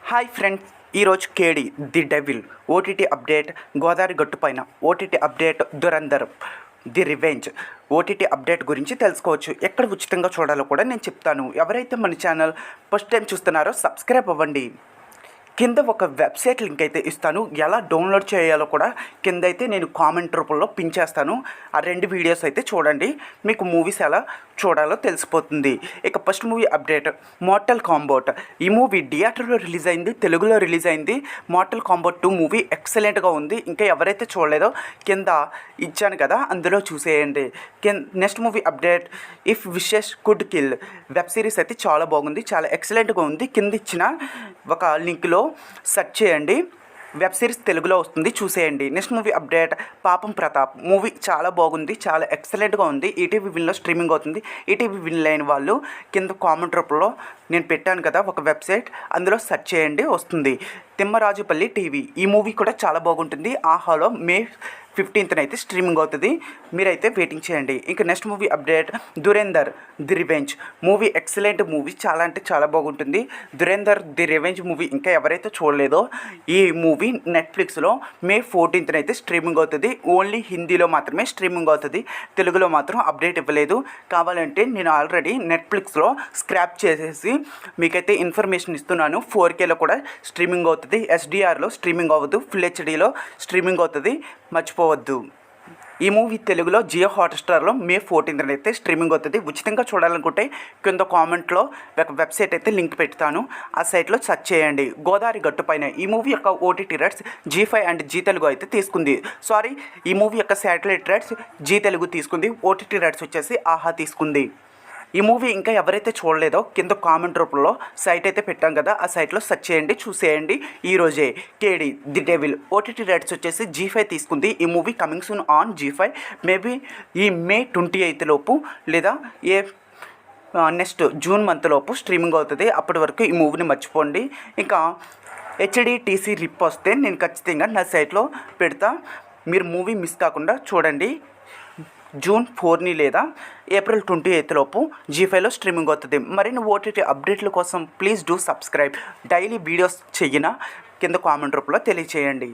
Hi friends, ఈరోజు KD the devil OTT update, Godavari Gattupaina OTT update, Dhurandhar the revenge OTT update గురించి తెలుసుకోవచ్చు. ఎక్కడ ఉచితంగా చూడాలో కూడా నేను చెప్తాను. ఎవరైతే మన ఛానల్ ఫస్ట్ టైం చూస్తున్నారో సబ్స్క్రైబ్ అవ్వండి. కింద ఒక వెబ్సైట్ లింక్ అయితే ఇస్తాను, ఎలా డౌన్లోడ్ చేయాలో కూడా కింద అయితే నేను కామెంట్ రూపంలో పిన్ చేస్తాను. ఆ రెండు వీడియోస్ అయితే చూడండి, మీకు మూవీస్ ఎలా చూడాలో తెలిసిపోతుంది. ఇక first movie update, Mortal Kombat. ఈ మూవీ థియేటర్లో రిలీజ్ అయింది, తెలుగులో రిలీజ్ అయింది. మోర్టల్ కాంబాట్ 2 మూవీ ఎక్సలెంట్గా ఉంది. ఇంకా ఎవరైతే చూడలేదో కింద ఇచ్చాను కదా, అందులో చూసేయండి. Next movie update, if wishes could kill. Web series అయితే చాలా బాగుంది, చాలా ఎక్సలెంట్గా ఉంది. కింద ఇచ్చిన ఒక లింక్లో సెర్చ్ చేయండి, వెబ్ సిరీస్ తెలుగులో వస్తుంది, చూసేయండి. నెక్స్ట్ మూవీ అప్డేట్, పాపం ప్రతాప్. మూవీ చాలా బాగుంది, చాలా ఎక్సలెంట్గా ఉంది. ఈటీవీ విన్లో స్ట్రీమింగ్ అవుతుంది. ఈటీవీ విన్ లేని వాళ్ళు కింద కామెంట్ రూపంలో నేను పెట్టాను కదా ఒక వెబ్సైట్, అందులో సెర్చ్ చేయండి, వస్తుంది. తిమ్మరాజుపల్లి టీవీ. ఈ మూవీ కూడా చాలా బాగుంటుంది. ఆహాలో మే 15th అయితే స్ట్రీమింగ్ అవుతుంది, మీరైతే వెయిటింగ్ చేయండి. ఇంకా next movie update, Dhurandhar the revenge. Movie excellent movie, చాలా అంటే చాలా బాగుంటుంది. దురేందర్ ది రివెంజ్ మూవీ ఇంకా ఎవరైతే చూడలేదో, ఈ మూవీ నెట్ఫ్లిక్స్లో మే 14th అయితే స్ట్రీమింగ్ అవుతుంది. ఓన్లీ హిందీలో మాత్రమే స్ట్రీమింగ్ అవుతుంది, తెలుగులో మాత్రం అప్డేట్ ఇవ్వలేదు. కావాలంటే నేను ఆల్రెడీ నెట్ఫ్లిక్స్లో స్క్రాప్ చేసేసి మీకైతే ఇన్ఫర్మేషన్ ఇస్తున్నాను. 4Kలో కూడా స్ట్రీమింగ్ అవుతుంది, ఎస్డిఆర్లో స్ట్రీమింగ్ అవ్వదు, ఫుల్ హెచ్డీలో స్ట్రీమింగ్ అవుతుంది, మర్చిపోవద్దు. ఈ మూవీ తెలుగులో జియో హాట్స్టార్లో మే 14th అయితే స్ట్రీమింగ్ అవుతుంది. ఉచితంగా చూడాలనుకుంటే కింద కామెంట్లో ఒక వెబ్సైట్ అయితే లింక్ పెడతాను, ఆ సైట్లో సెర్చ్ చేయండి. గోదావరి గట్టుపైన. ఈ మూవీ యొక్క OTT rights Zee five and Zee Telugu అయితే తీసుకుంది. ఈ మూవీ యొక్క శాటిలైట్ రైట్స్ జీ తెలుగు తీసుకుంది. ఓటీటీ రైట్స్ వచ్చేసి ఆహా తీసుకుంది. ఈ మూవీ ఇంకా ఎవరైతే చూడలేదో కింద కామెంట్ రూపంలో సైట్ అయితే పెట్టాం కదా, ఆ సైట్లో సెర్చ్ చేయండి, చూసేయండి. ఈరోజే కేడి ది డెవిల్ ఓటీటీ రైట్స్ వచ్చేసి జీ5 తీసుకుంది. ఈ movie coming soon on Zee five. Maybe ఈ మే 28th లోపు లేదా నెక్స్ట్ జూన్ మంత్ లోపు స్ట్రీమింగ్ అవుతుంది. అప్పటి వరకు ఈ మూవీని మర్చిపోండి. ఇంకా హెచ్డిటీసీ రిప్ వస్తే నేను ఖచ్చితంగా నా సైట్లో పెడతా, మీరు మూవీ మిస్ కాకుండా చూడండి. జూన్ 4 లేదా ఏప్రిల్ 28th లోపు జీ5లో స్ట్రీమింగ్ అవుతుంది. మరిన్ని ఓటీటీ అప్డేట్ల కోసం please do subscribe. Daily videos చెయ్యిన కింద కామెంట్ రూపంలో తెలియచేయండి.